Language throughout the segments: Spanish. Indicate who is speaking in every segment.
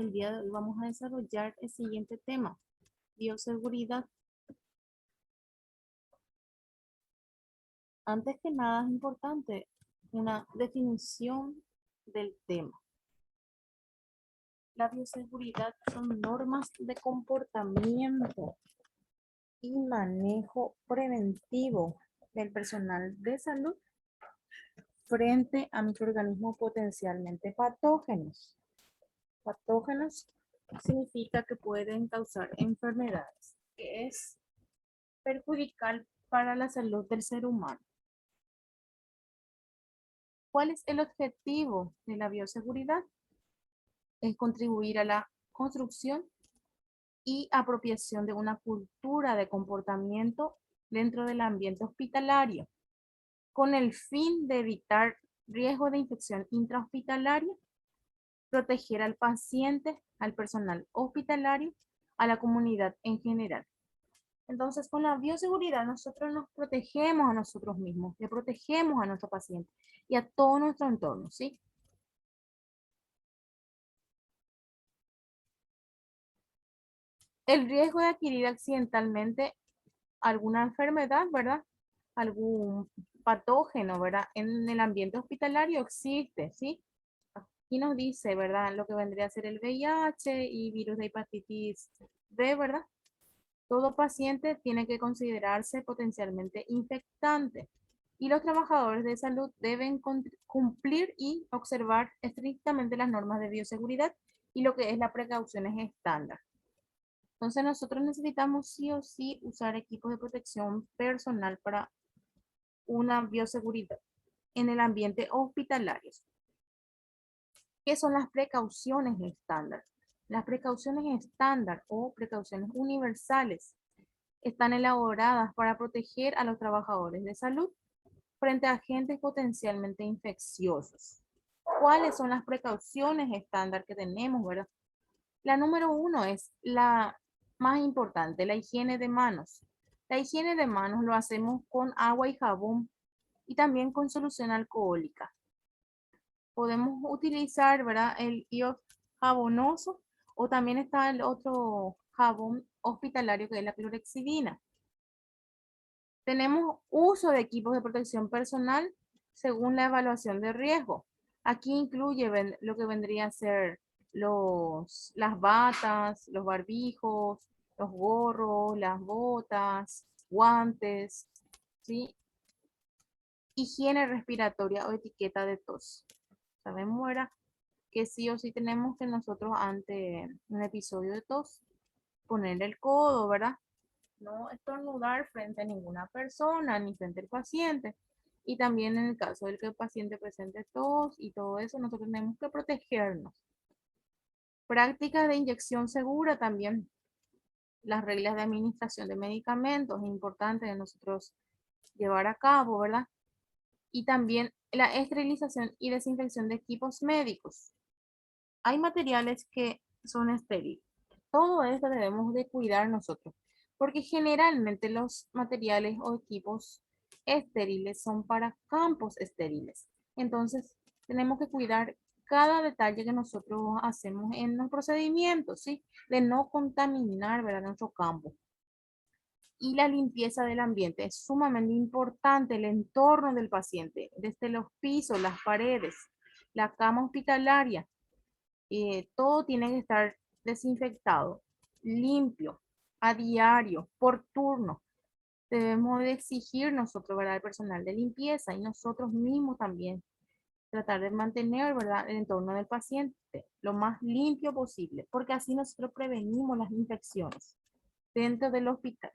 Speaker 1: El día de hoy vamos a desarrollar el siguiente tema, bioseguridad. Antes que nada es importante una definición del tema. La bioseguridad son normas de comportamiento y manejo preventivo del personal de salud frente a microorganismos potencialmente patógenos. Patógenos significa que pueden causar enfermedades, que es perjudicial para la salud del ser humano. ¿Cuál es el objetivo de la bioseguridad? Es contribuir a la construcción y apropiación de una cultura de comportamiento dentro del ambiente hospitalario, con el fin de evitar riesgo de infección intrahospitalaria, proteger al paciente, al personal hospitalario, a la comunidad en general. Entonces, con la bioseguridad nosotros nos protegemos a nosotros mismos, le protegemos a nuestro paciente y a todo nuestro entorno, ¿sí? El riesgo de adquirir accidentalmente alguna enfermedad, ¿verdad? Algún patógeno, ¿verdad? En el ambiente hospitalario existe, ¿sí? Aquí nos dice, ¿verdad? Lo que vendría a ser el VIH y virus de hepatitis B, ¿verdad? Todo paciente tiene que considerarse potencialmente infectante y los trabajadores de salud deben cumplir y observar estrictamente las normas de bioseguridad y lo que es la precauciones estándar. Entonces nosotros necesitamos sí o sí usar equipos de protección personal para una bioseguridad en el ambiente hospitalario. ¿Qué son las precauciones estándar? Las precauciones estándar o precauciones universales están elaboradas para proteger a los trabajadores de salud frente a agentes potencialmente infecciosos. ¿Cuáles son las precauciones estándar que tenemos, verdad? La número uno es la más importante, la higiene de manos. La higiene de manos lo hacemos con agua y jabón y también con solución alcohólica. Podemos utilizar, ¿verdad? El iod jabonoso o también está el otro jabón hospitalario que es la clorexidina. Tenemos uso de equipos de protección personal según la evaluación de riesgo. Aquí incluye lo que vendría a ser las batas, los barbijos, los gorros, las botas, guantes, ¿sí? Higiene respiratoria o etiqueta de tos. Sabemos ahora que sí o sí tenemos que nosotros ante un episodio de tos poner el codo, ¿verdad? No estornudar frente a ninguna persona ni frente al paciente. Y también en el caso del que el paciente presente tos y todo eso, nosotros tenemos que protegernos. Prácticas de inyección segura también. Las reglas de administración de medicamentos es importante de nosotros llevar a cabo, ¿verdad? Y también la esterilización y desinfección de equipos médicos. Hay materiales que son estériles. Todo esto debemos de cuidar nosotros, porque generalmente los materiales o equipos estériles son para campos estériles. Entonces, tenemos que cuidar cada detalle que nosotros hacemos en los procedimientos, ¿sí? De no contaminar, ¿verdad? Nuestro campo. Y la limpieza del ambiente es sumamente importante, el entorno del paciente, desde los pisos, las paredes, la cama hospitalaria, todo tiene que estar desinfectado, limpio, a diario, por turno. Debemos de exigir nosotros, ¿verdad? El personal de limpieza y nosotros mismos también tratar de mantener, ¿verdad? El entorno del paciente lo más limpio posible, porque así nosotros prevenimos las infecciones dentro del hospital.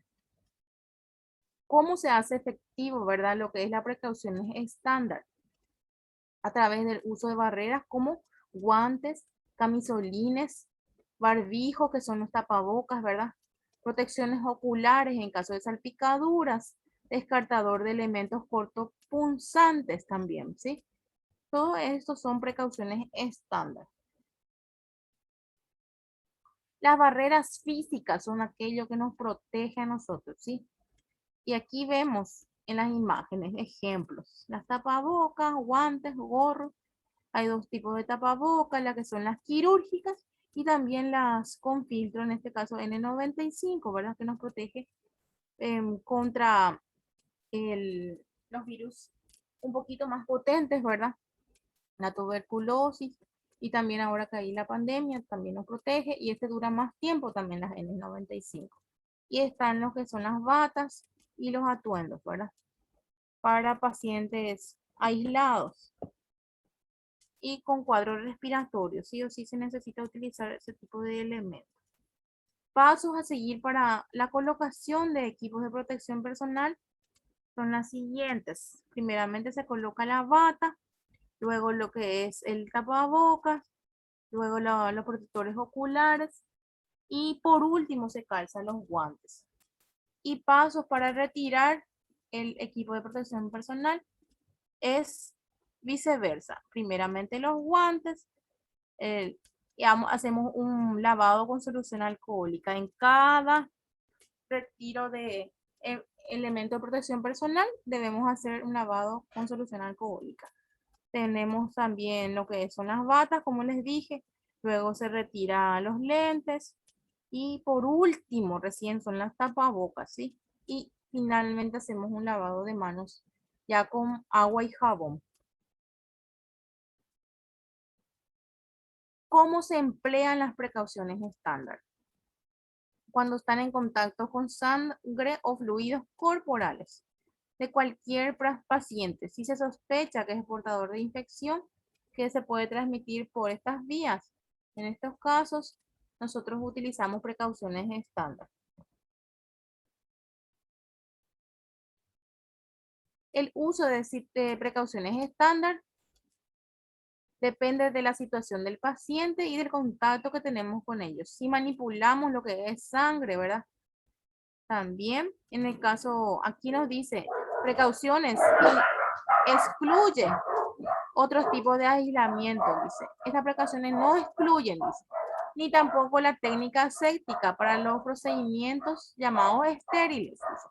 Speaker 1: ¿Cómo se hace efectivo, verdad? Lo que es la precaución estándar a través del uso de barreras como guantes, camisolines, barbijo, que son los tapabocas, ¿verdad? Protecciones oculares en caso de salpicaduras, descartador de elementos cortopunzantes también, ¿sí? Todo esto son precauciones estándar. Las barreras físicas son aquello que nos protege a nosotros, ¿sí? Y aquí vemos en las imágenes ejemplos. Las tapabocas, guantes, gorros. Hay dos tipos de tapabocas, las que son las quirúrgicas Y también las con filtro, en este caso N95, ¿verdad? Que nos protege contra los virus un poquito más potentes, ¿verdad? La tuberculosis y también ahora que hay la pandemia también nos protege y este dura más tiempo también las N95. Y están lo que son las batas y los atuendos, ¿verdad? Para pacientes aislados y con cuadros respiratorios. Sí o sí se necesita utilizar ese tipo de elementos. Pasos a seguir para la colocación de equipos de protección personal son las siguientes. Primeramente se coloca la bata, luego lo que es el tapabocas, luego los protectores oculares y por último se calzan los guantes. Y pasos para retirar el equipo de protección personal es viceversa. Primeramente los guantes, y hacemos un lavado con solución alcohólica en cada retiro de elemento de protección personal. Debemos hacer un lavado con solución alcohólica. Tenemos también lo que son las batas, como les dije. Luego se retira los lentes. Y por último, recién son las tapabocas, ¿sí? Y finalmente hacemos un lavado de manos ya con agua y jabón. ¿Cómo se emplean las precauciones estándar? Cuando están en contacto con sangre o fluidos corporales de cualquier paciente, si se sospecha que es portador de infección que se puede transmitir por estas vías. En estos casos, nosotros utilizamos precauciones estándar. El uso de precauciones estándar depende de la situación del paciente y del contacto que tenemos con ellos. Si manipulamos lo que es sangre, ¿verdad? También, en el caso, aquí nos dice precauciones y excluye otros tipos de aislamiento, dice. Estas precauciones no excluyen, dice, ni tampoco la técnica aséptica para los procedimientos llamados estériles, dice.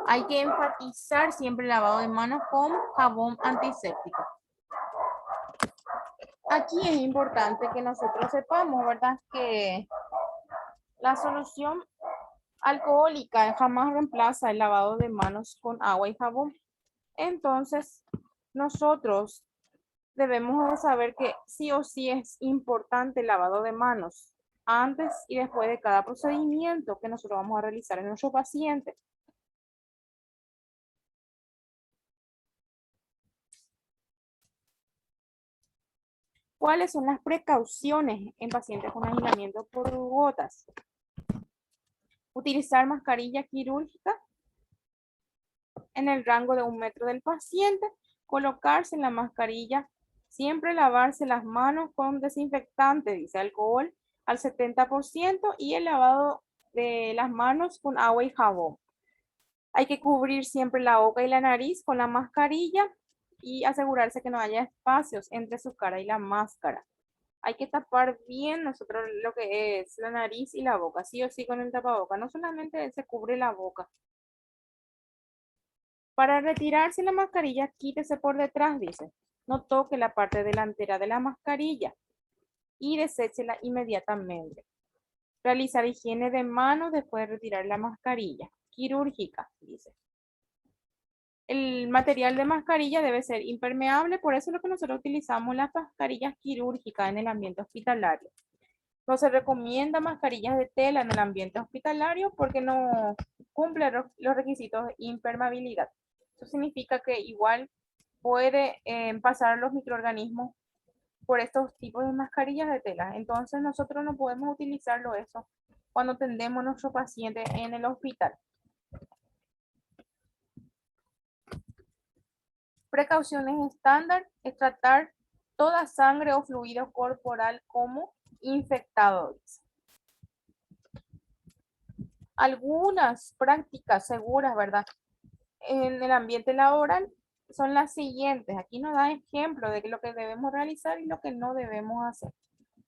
Speaker 1: Hay que enfatizar siempre el lavado de manos con jabón antiséptico. Aquí es importante que nosotros sepamos, ¿verdad? Que la solución alcohólica jamás reemplaza el lavado de manos con agua y jabón. Entonces, nosotros debemos de saber que sí o sí es importante el lavado de manos antes y después de cada procedimiento que nosotros vamos a realizar en nuestro paciente. ¿Cuáles son las precauciones en pacientes con aislamiento por gotas? Utilizar mascarilla quirúrgica en el rango de 1 metro del paciente, colocarse en la mascarilla, siempre lavarse las manos con desinfectante, dice alcohol al 70% y el lavado de las manos con agua y jabón. Hay que cubrir siempre la boca y la nariz con la mascarilla y asegurarse que no haya espacios entre su cara y la máscara. Hay que tapar bien nosotros lo que es la nariz y la boca, sí o sí con el tapaboca. No solamente se cubre la boca. Para retirarse la mascarilla, quítese por detrás, dice. No toque la parte delantera de la mascarilla y deséchela inmediatamente. Realizar higiene de manos después de retirar la mascarilla. Quirúrgica, dice. El material de mascarilla debe ser impermeable, por eso es lo que nosotros utilizamos las mascarillas quirúrgicas en el ambiente hospitalario. No se recomienda mascarillas de tela en el ambiente hospitalario porque no cumple los requisitos de impermeabilidad. Eso significa que igual puede pasar los microorganismos por estos tipos de mascarillas de tela. Entonces nosotros no podemos utilizarlo eso cuando atendemos a nuestro paciente en el hospital. Precauciones estándar es tratar toda sangre o fluido corporal como infectados. Algunas prácticas seguras, ¿verdad? En el ambiente laboral son las siguientes. Aquí nos da ejemplo de lo que debemos realizar y lo que no debemos hacer.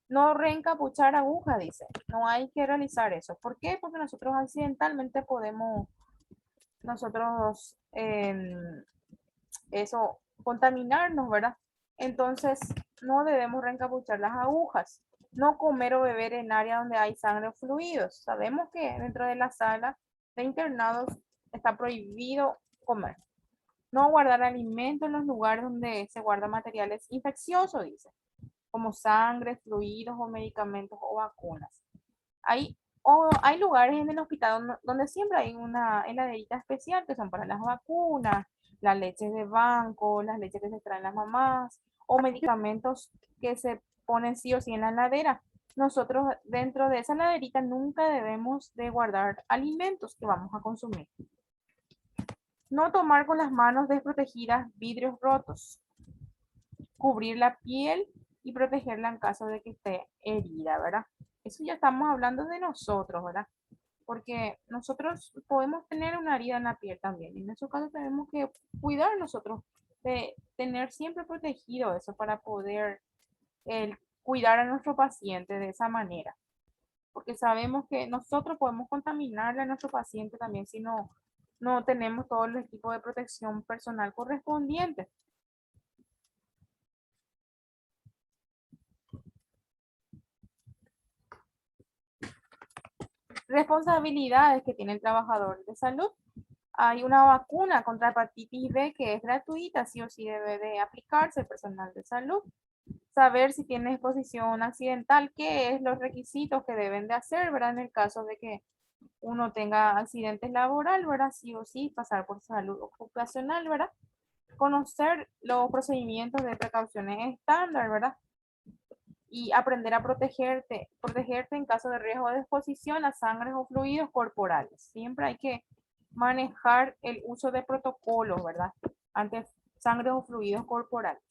Speaker 1: No reencapuchar aguja, dice. No hay que realizar eso. ¿Por qué? Porque nosotros accidentalmente podemos, nosotros, contaminarnos, ¿verdad? Entonces, no debemos reencapuchar las agujas. No comer o beber en áreas donde hay sangre o fluidos. Sabemos que dentro de la sala de internados está prohibido comer. No guardar alimentos en los lugares donde se guardan materiales infecciosos, dice, como sangre, fluidos o medicamentos o vacunas. Hay lugares en el hospital donde siempre hay una heladerita especial que son para las vacunas, las leches de banco, las leches que se traen las mamás o medicamentos que se ponen sí o sí en la heladera. Nosotros dentro de esa heladerita nunca debemos de guardar alimentos que vamos a consumir. No tomar con las manos desprotegidas vidrios rotos. Cubrir la piel y protegerla en caso de que esté herida, ¿verdad? Eso ya estamos hablando de nosotros, ¿verdad? Porque nosotros podemos tener una herida en la piel también. Y en esos casos tenemos que cuidar nosotros de tener siempre protegido eso para poder cuidar a nuestro paciente de esa manera. Porque sabemos que nosotros podemos contaminarle a nuestro paciente también si no tenemos todo el equipo de protección personal correspondiente. Responsabilidades que tiene el trabajador de salud. Hay una vacuna contra hepatitis B que es gratuita, sí o sí debe de aplicarse el personal de salud. Saber si tiene exposición accidental, qué es los requisitos que deben de hacer, ¿verdad? En el caso de que uno tenga accidentes laborales, ¿verdad? Sí o sí, pasar por salud ocupacional, ¿verdad? Conocer los procedimientos de precauciones estándar, ¿verdad? Y aprender a protegerte en caso de riesgo de exposición a sangre o fluidos corporales. Siempre hay que manejar el uso de protocolos, ¿verdad? Ante sangre o fluidos corporales.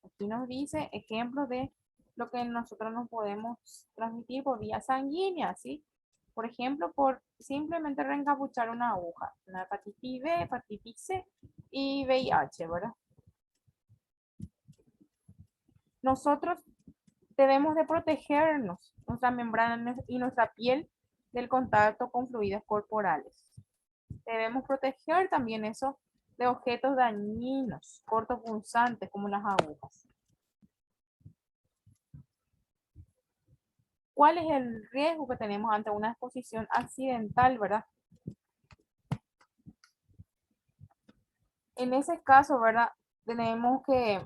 Speaker 1: Aquí nos dice ejemplos de lo que nosotros nos podemos transmitir por vía sanguínea, ¿sí? Por ejemplo, por simplemente reencapuchar una aguja, una hepatitis B, hepatitis C y VIH, ¿verdad? Nosotros debemos de protegernos, nuestra membrana y nuestra piel del contacto con fluidos corporales. Debemos proteger también eso de objetos dañinos, cortopunzantes como las agujas. ¿Cuál es el riesgo que tenemos ante una exposición accidental, verdad? En ese caso, ¿verdad? Tenemos que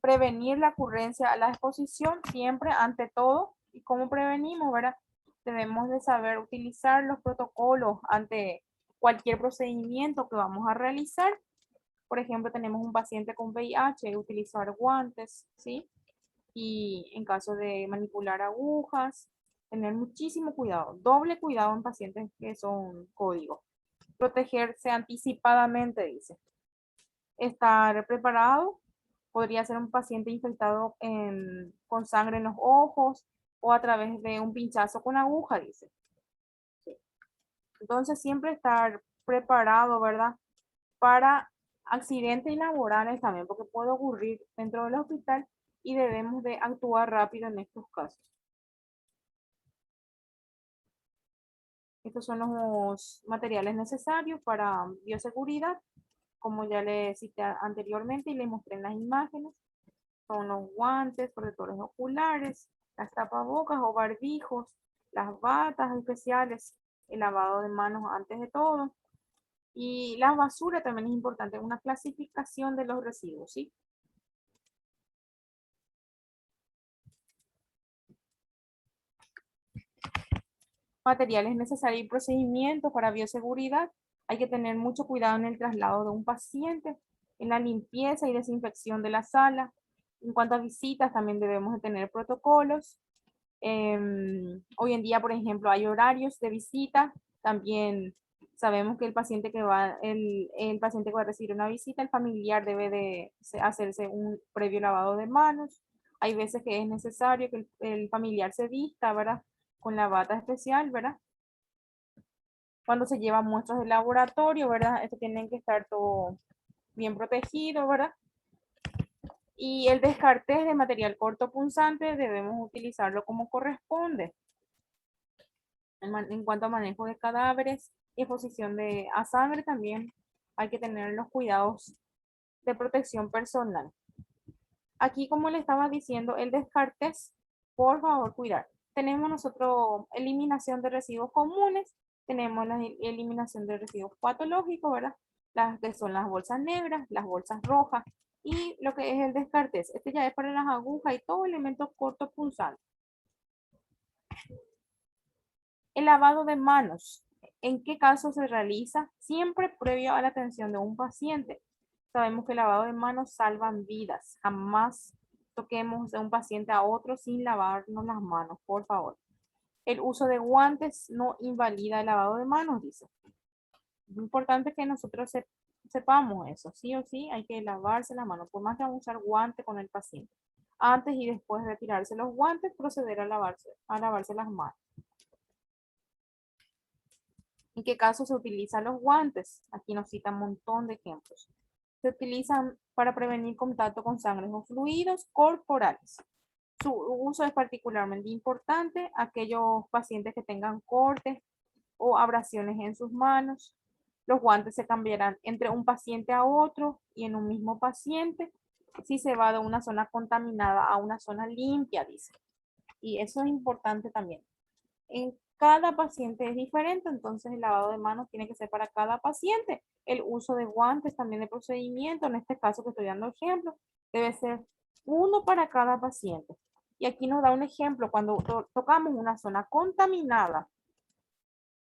Speaker 1: prevenir la ocurrencia a la exposición siempre ante todo. ¿Y cómo prevenimos, verdad? Debemos de saber utilizar los protocolos ante cualquier procedimiento que vamos a realizar. Por ejemplo, tenemos un paciente con VIH, utilizar guantes, ¿sí? Y en caso de manipular agujas, tener muchísimo cuidado, doble cuidado en pacientes que son códigos. Protegerse anticipadamente, dice. Estar preparado, podría ser un paciente infectado con sangre en los ojos o a través de un pinchazo con aguja, dice. Sí. Entonces, siempre estar preparado, ¿verdad? Para accidentes laborales también, porque puede ocurrir dentro del hospital y debemos de actuar rápido en estos casos. Estos son los materiales necesarios para bioseguridad, como ya le cité anteriormente y le mostré en las imágenes. Son los guantes, protectores oculares, las tapabocas o barbijos, las batas especiales, el lavado de manos antes de todo. Y la basura también es importante, una clasificación de los residuos, ¿sí? Materiales necesarios y procedimientos para bioseguridad. Hay que tener mucho cuidado en el traslado de un paciente, en la limpieza y desinfección de la sala. En cuanto a visitas, también debemos de tener protocolos. Hoy en día, por ejemplo, hay horarios de visita. También sabemos que el paciente que va a recibir una visita, el familiar debe de hacerse un previo lavado de manos. Hay veces que es necesario que el familiar se vista, ¿verdad? Con la bata especial, ¿verdad? Cuando se llevan muestras de laboratorio, ¿verdad? Esto tienen que estar todo bien protegido, ¿verdad? Y el descarte de material cortopunzante debemos utilizarlo como corresponde. En cuanto a manejo de cadáveres y exposición a sangre también hay que tener los cuidados de protección personal. Aquí, como le estaba diciendo, el descartes, por favor, cuidar. Tenemos nosotros eliminación de residuos comunes, tenemos la eliminación de residuos patológicos, ¿verdad? Las que son las bolsas negras, las bolsas rojas, y lo que es el descartes. Este ya es para las agujas y todo elemento corto punzante. El lavado de manos. ¿En qué caso se realiza? Siempre previo a la atención de un paciente. Sabemos que el lavado de manos salvan vidas. Jamás toquemos de un paciente a otro sin lavarnos las manos, por favor. El uso de guantes no invalida el lavado de manos, dice. Es importante que nosotros sepamos eso. Sí o sí hay que lavarse las manos, por más que vamos a usar guante con el paciente. Antes y después de retirarse los guantes, proceder a lavarse las manos. ¿En qué caso se utilizan los guantes? Aquí nos cita un montón de ejemplos. Se utilizan para prevenir contacto con sangre o fluidos corporales. Su uso es particularmente importante aquellos pacientes que tengan cortes o abrasiones en sus manos. Los guantes se cambiarán entre un paciente a otro y en un mismo paciente si se va de una zona contaminada a una zona limpia, dice. Y eso es importante también. En cada paciente es diferente, entonces el lavado de manos tiene que ser para cada paciente. El uso de guantes también de procedimiento, en este caso que estoy dando ejemplo, debe ser uno para cada paciente. Y aquí nos da un ejemplo, cuando tocamos una zona contaminada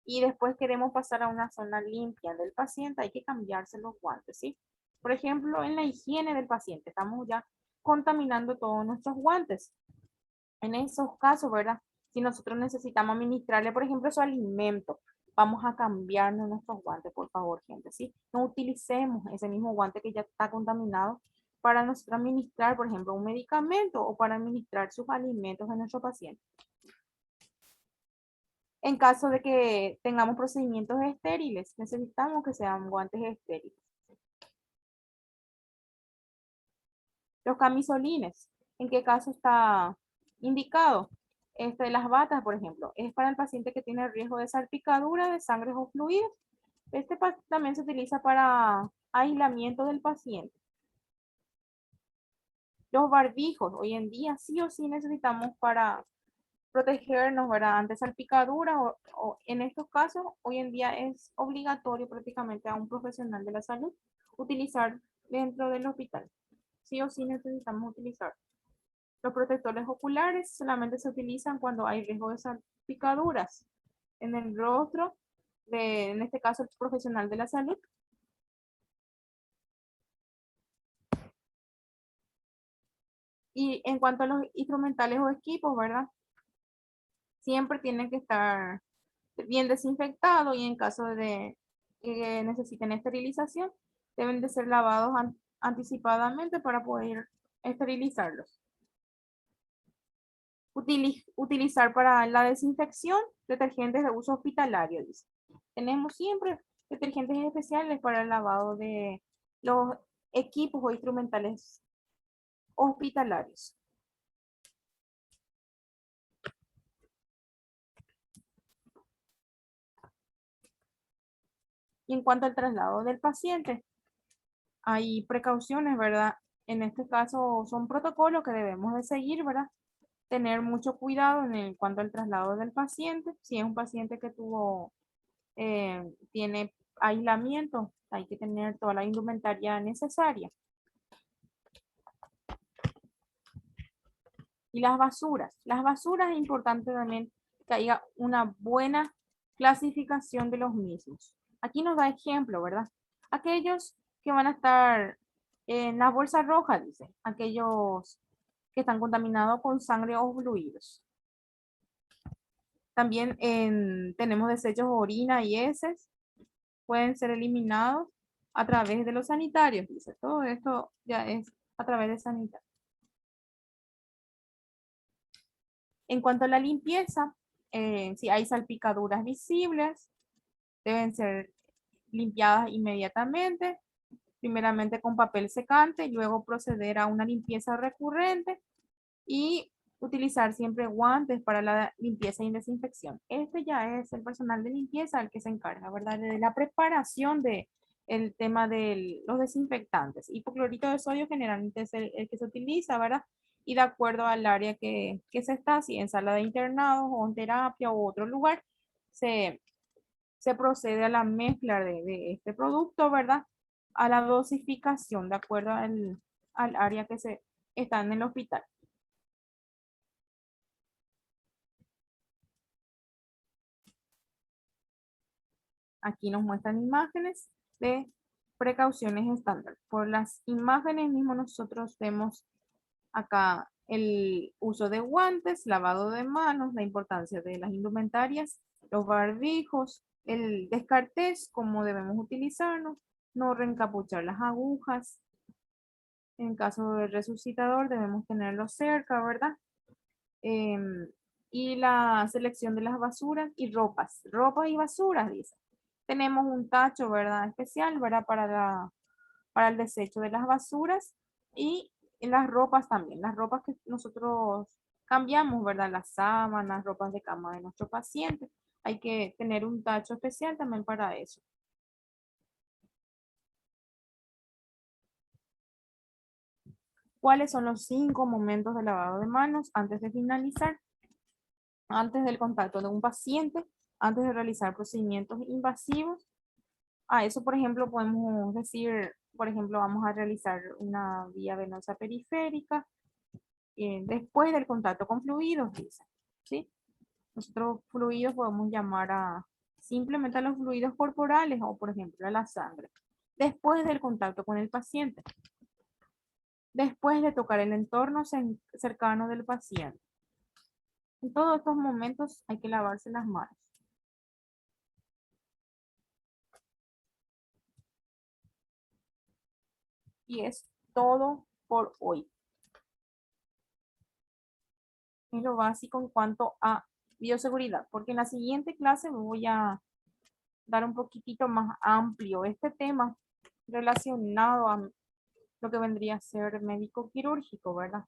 Speaker 1: y después queremos pasar a una zona limpia del paciente, hay que cambiarse los guantes, ¿sí? Por ejemplo, en la higiene del paciente, estamos ya contaminando todos nuestros guantes. En esos casos, ¿verdad? Si nosotros necesitamos administrarle, por ejemplo, su alimento, vamos a cambiarnos nuestros guantes, por favor, gente, ¿sí? No utilicemos ese mismo guante que ya está contaminado para nosotros administrar, por ejemplo, un medicamento o para administrar sus alimentos a nuestro paciente. En caso de que tengamos procedimientos estériles, necesitamos que sean guantes estériles. Los camisolines, ¿en qué caso está indicado? Las batas, por ejemplo, es para el paciente que tiene riesgo de salpicadura de sangre o fluidos. También se utiliza para aislamiento del paciente. Los barbijos, hoy en día sí o sí necesitamos para protegernos, ¿verdad? Ante salpicaduras o en estos casos, hoy en día es obligatorio prácticamente a un profesional de la salud utilizar dentro del hospital. Sí o sí necesitamos utilizar. Los protectores oculares solamente se utilizan cuando hay riesgo de salpicaduras en el rostro en este caso, el profesional de la salud. Y en cuanto a los instrumentales o equipos, ¿verdad? Siempre tienen que estar bien desinfectados y en caso de que necesiten esterilización, deben de ser lavados anticipadamente para poder esterilizarlos. Utilizar para la desinfección detergentes de uso hospitalario, dice. Tenemos siempre detergentes especiales para el lavado de los equipos o instrumentales hospitalarios. Y en cuanto al traslado del paciente, hay precauciones, ¿verdad? En este caso son protocolos que debemos de seguir, ¿verdad? Tener mucho cuidado en cuanto al traslado del paciente. Si es un paciente que tiene aislamiento, hay que tener toda la indumentaria necesaria. Y las basuras es importante también que haya una buena clasificación de los mismos. Aquí nos da ejemplo, ¿verdad? Aquellos que van a estar en la bolsa roja, dice, aquellos que están contaminados con sangre o fluidos. También tenemos desechos orina y heces, pueden ser eliminados a través de los sanitarios, dice. Todo esto ya es a través de sanitarios. En cuanto a la limpieza, si hay salpicaduras visibles, deben ser limpiadas inmediatamente, primeramente con papel secante, y luego proceder a una limpieza recurrente y utilizar siempre guantes para la limpieza y desinfección. Este ya es el personal de limpieza el que se encarga, ¿verdad? De la preparación de el tema de los desinfectantes. Hipoclorito de sodio generalmente es el que se utiliza, ¿verdad? Y de acuerdo al área que se está, si en sala de internados o en terapia o otro lugar, se, se procede a la mezcla de este producto, ¿verdad? A la dosificación de acuerdo al área que se está en el hospital. Aquí nos muestran imágenes de precauciones estándar. Por las imágenes mismo nosotros vemos acá el uso de guantes, lavado de manos, la importancia de las indumentarias, los barbijos, el descartés, cómo debemos utilizarnos, no reencapuchar las agujas. En caso del resucitador debemos tenerlo cerca, ¿verdad? Em, y la selección de las basuras y ropas y basuras, dice. Tenemos un tacho, ¿verdad? Especial, ¿verdad? Para el desecho de las basuras y las ropas también. Las ropas que nosotros cambiamos, ¿verdad? Las sábanas, ropas de cama de nuestro paciente. Hay que tener un tacho especial también para eso. ¿Cuáles son los 5 momentos de lavado de manos antes de finalizar? Antes del contacto de un paciente, antes de realizar procedimientos invasivos. A eso, por ejemplo, podemos decir, por ejemplo, vamos a realizar una vía venosa periférica después del contacto con fluidos, dice, ¿sí? Nosotros fluidos podemos llamar a simplemente a los fluidos corporales o, por ejemplo, a la sangre. Después del contacto con el paciente. Después de tocar el entorno cercano del paciente. En todos estos momentos hay que lavarse las manos. Y es todo por hoy. Es lo básico en cuanto a bioseguridad, porque en la siguiente clase me voy a dar un poquitito más amplio este tema relacionado a lo que vendría a ser médico quirúrgico, ¿verdad?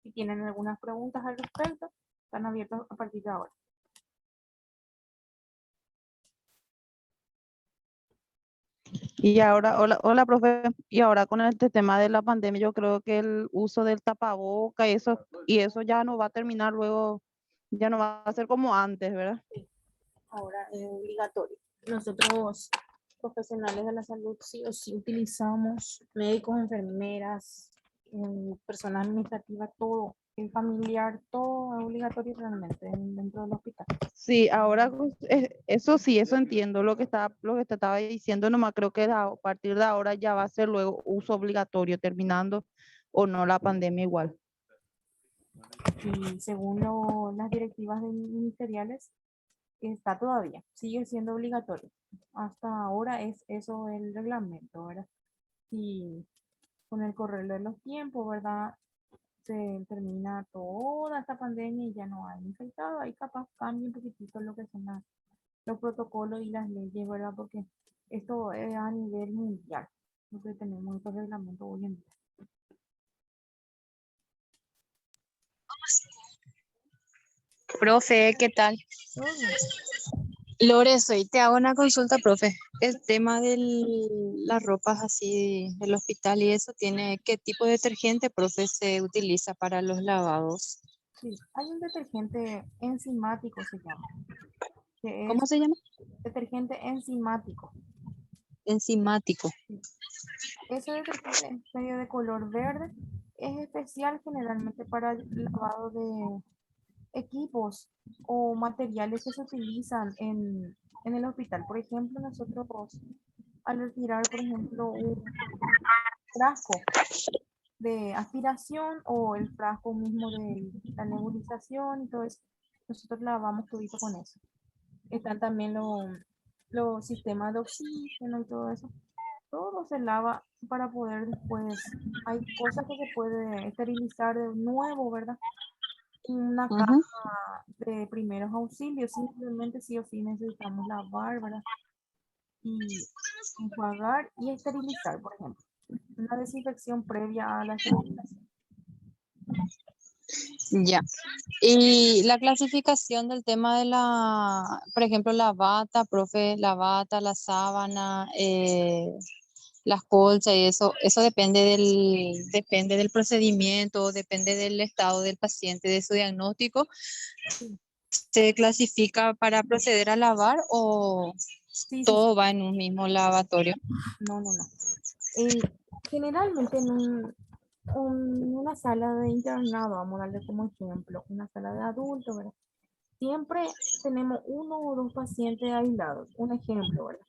Speaker 1: Si tienen algunas preguntas al respecto, están abiertos a partir de ahora.
Speaker 2: Y ahora, hola, profe, y ahora con este tema de la pandemia, yo creo que el uso del tapaboca y eso ya no va a terminar luego, ya no va a ser como antes, ¿verdad?
Speaker 1: Ahora es obligatorio. Nosotros, profesionales de la salud, sí o sí utilizamos médicos, enfermeras, personal administrativa, todo, el familiar, todo es obligatorio realmente dentro del hospital.
Speaker 2: Sí, ahora pues, eso sí, eso entiendo lo que te estaba diciendo, nomás creo que a partir de ahora ya va a ser luego uso obligatorio, terminando o no la pandemia igual.
Speaker 1: Y según las directivas ministeriales, está todavía, sigue siendo obligatorio. Hasta ahora es eso el reglamento, ¿verdad? Y con el correr de los tiempos, ¿verdad? Se termina toda esta pandemia y ya no hay infectados, ahí capaz cambia un poquitito lo que son los protocolos y las leyes, ¿verdad? Porque esto es a nivel mundial, lo que tenemos estos reglamentos hoy en día.
Speaker 3: Profe, ¿qué tal?
Speaker 1: Todo bien.
Speaker 3: Lore, soy, te hago una consulta, profe. El tema de las ropas así del hospital y eso, ¿qué tipo de detergente, profe, se utiliza para los lavados?
Speaker 1: Sí, hay un detergente enzimático, se llama, que
Speaker 3: ¿Cómo
Speaker 1: es
Speaker 3: se llama?
Speaker 1: detergente enzimático.
Speaker 3: Enzimático.
Speaker 1: Sí. Ese detergente es medio de color verde, es especial generalmente para el lavado de equipos o materiales que se utilizan en el hospital. Por ejemplo, nosotros al retirar, por ejemplo, un frasco de aspiración o el frasco mismo de la nebulización y todo eso, nosotros lavamos todito con eso. Están también los sistemas de oxígeno y todo eso. Todo se lava para poder después, hay cosas que se puede esterilizar de nuevo, ¿verdad? Una caja
Speaker 3: Ujú.
Speaker 1: de primeros auxilios, simplemente sí o sí necesitamos lavar, ¿verdad? Y enjuagar y esterilizar, por ejemplo. Una desinfección previa a la esterilización.
Speaker 3: Ya. Y la clasificación del tema de por ejemplo, la bata, profe, la bata, la sábana, las colchas y eso depende del procedimiento, depende del estado del paciente, de su diagnóstico.
Speaker 1: Sí,
Speaker 3: ¿Se clasifica para proceder a lavar o
Speaker 1: sí, sí, sí.
Speaker 3: todo va en un mismo lavatorio?
Speaker 1: No, no, no. En- Generalmente una sala de internado, vamos a darle como ejemplo, una sala de adultos, ¿verdad? Siempre tenemos uno o dos pacientes aislados, un ejemplo, ¿verdad?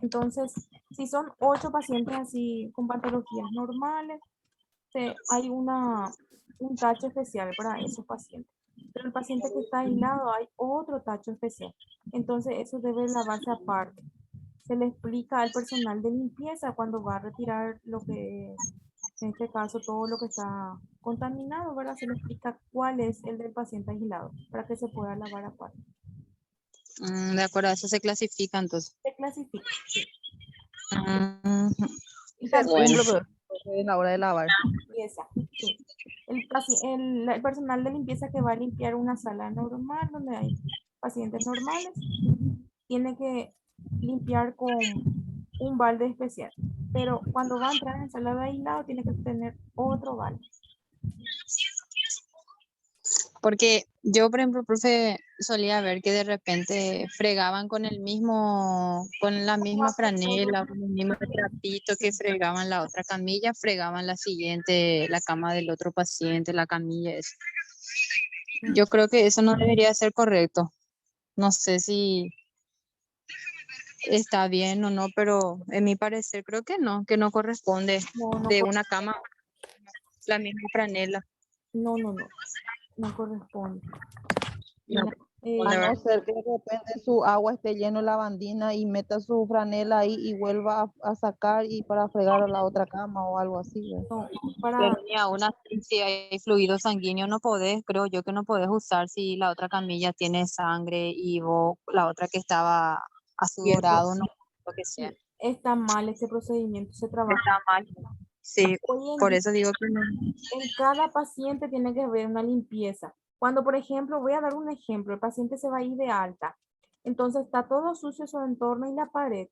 Speaker 1: Entonces, si son 8 pacientes así con patologías normales, hay un tacho especial para esos pacientes. Pero el paciente que está aislado hay otro tacho especial. Entonces, eso debe lavarse aparte. Se le explica al personal de limpieza cuando va a retirar lo que es, en este caso, todo lo que está contaminado, ¿verdad? Se le explica cuál es el del paciente aislado para que se pueda lavar aparte.
Speaker 3: De acuerdo, eso se clasifica entonces.
Speaker 1: Se clasifica, sí.
Speaker 3: Ujú.
Speaker 1: Y
Speaker 2: Se
Speaker 1: también
Speaker 3: Bueno,
Speaker 2: cumple, profe, en la hora de lavar.
Speaker 1: limpieza, sí. El personal de limpieza que va a limpiar una sala normal donde hay pacientes normales, tiene que limpiar con un balde especial. Pero cuando va a entrar en sala de aislado, tiene que tener otro balde.
Speaker 3: porque yo, por ejemplo, profe, solía ver que de repente fregaban con la misma franela, con el mismo trapito que fregaban la otra camilla, fregaban la siguiente, la cama del otro paciente, la camilla. Eso. Yo creo que eso no debería ser correcto. No sé si está bien o no, pero en mi parecer creo que no corresponde
Speaker 1: No, no,
Speaker 3: de una cama la misma franela.
Speaker 1: no, no, no, no corresponde.
Speaker 3: No
Speaker 1: Mira,
Speaker 2: A
Speaker 3: corresponde,
Speaker 2: no
Speaker 3: ¿verdad?
Speaker 2: ser que de repente su agua esté lleno de lavandina y meta su franela ahí y vuelva a sacar y para fregar a la otra cama o algo así, ¿verdad?
Speaker 1: no,
Speaker 3: Pero
Speaker 1: para,
Speaker 3: ni aún así, si hay fluido sanguíneo, no podés, creo yo que no podés usar si la otra camilla tiene sangre y vos, la otra que estaba
Speaker 2: Y eso,
Speaker 3: asudorado, no, lo que sea.
Speaker 1: sí, está mal ese procedimiento, se trabaja.
Speaker 3: Está mal. Sí,
Speaker 1: Hoy en
Speaker 3: por
Speaker 1: día,
Speaker 3: eso digo que no.
Speaker 1: en cada paciente tiene que haber una limpieza. Cuando, por ejemplo, voy a dar un ejemplo, el paciente se va a ir de alta, entonces está todo sucio su entorno y la pared.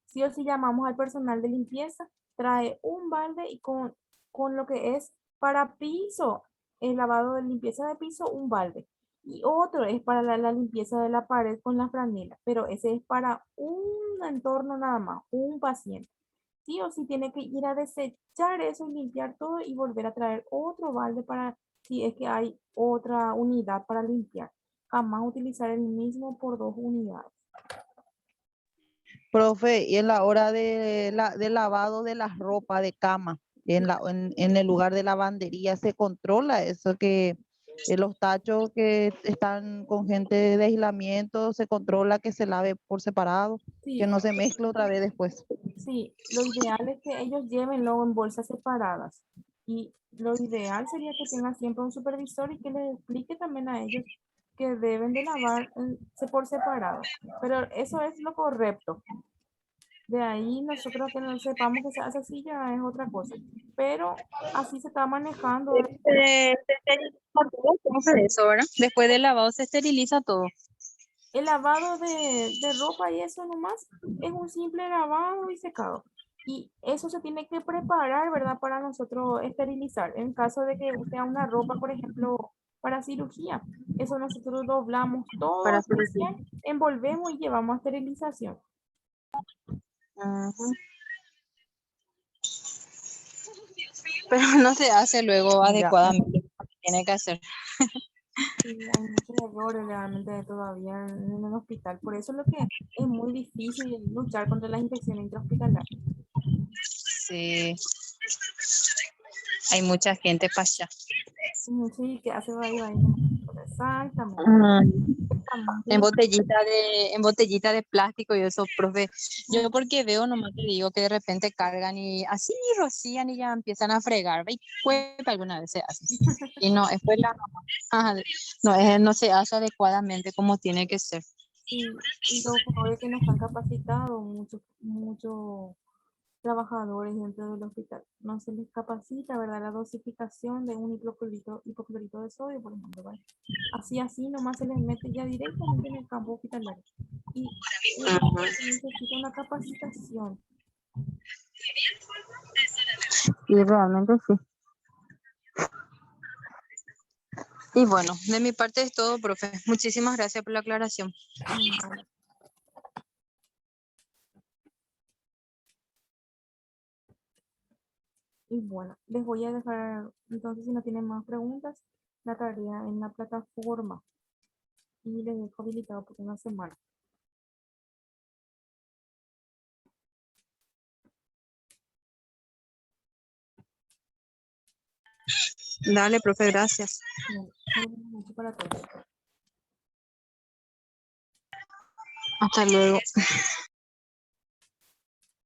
Speaker 1: Sí o sí llamamos al personal de limpieza, trae un balde y con lo que es para piso, el lavado de limpieza de piso, un balde. Y otro es para la limpieza de la pared con la franela, pero ese es para un entorno nada más, un paciente. Sí o sí tiene que ir a desechar eso y limpiar todo y volver a traer otro balde para si es que hay otra unidad para limpiar. Jamás utilizar el mismo por 2 unidades.
Speaker 2: profe, y en la hora de lavado de la ropa de cama, en el lugar de lavandería, ¿se controla eso que los tachos que están con gente de aislamiento, se controla que se lave por separado, que
Speaker 1: Sí,
Speaker 2: no se mezcle otra vez después?
Speaker 1: sí, lo ideal es que ellos llévenlo en bolsas separadas. Y lo ideal sería que tengan siempre un supervisor y que les explique también a ellos que deben de lavar por separado. Pero eso es lo correcto. De ahí nosotros que no sepamos que se hace así ya es otra cosa. Pero así se está manejando.
Speaker 3: Se esteriliza todo, ¿cómo se eso, verdad? Después del lavado se esteriliza todo.
Speaker 1: El lavado de ropa y eso nomás es un simple lavado y secado. Y eso se tiene que preparar, ¿verdad? Para nosotros esterilizar. En caso de que sea una ropa, por ejemplo, para cirugía, eso nosotros doblamos todo
Speaker 3: Para
Speaker 1: especial,
Speaker 3: hacer-
Speaker 1: envolvemos y llevamos a esterilización.
Speaker 3: Ujú. Pero no se hace luego
Speaker 2: Ya,
Speaker 3: adecuadamente como tiene que hacer.
Speaker 1: Sí, hay muchos errores realmente todavía en el hospital. Por eso es lo que es muy difícil luchar contra las infecciones intrahospitalarias.
Speaker 3: Sí, hay mucha gente para allá.
Speaker 1: Sí, que hace va y no. Exactamente.
Speaker 3: Mm.
Speaker 1: Está muy
Speaker 3: En botellita de plástico y eso, profe. Yo porque veo, nomás te digo que de repente cargan y así rocían y ya empiezan a fregar. Y cuepa alguna vez se hace. Y no, después ajá, no, no se hace adecuadamente como tiene que ser.
Speaker 1: sí, y los jugadores que no están capacitados, mucho, mucho, trabajadores dentro del hospital. No se les capacita, ¿verdad? La dosificación de un hipoclorito de sodio, por ejemplo, ¿vale? Así nomás se les mete ya directamente en el campo hospitalario. Y necesita una capacitación.
Speaker 3: Y realmente sí. Y bueno, de mi parte es todo, profe. Muchísimas gracias por la aclaración.
Speaker 1: Y bueno, les voy a dejar, entonces si no tienen más preguntas, la tarea en la plataforma. Y les dejo habilitado por una semana.
Speaker 3: Dale, profe, gracias.
Speaker 1: Bueno, buenas noches para todos.
Speaker 3: Hasta luego.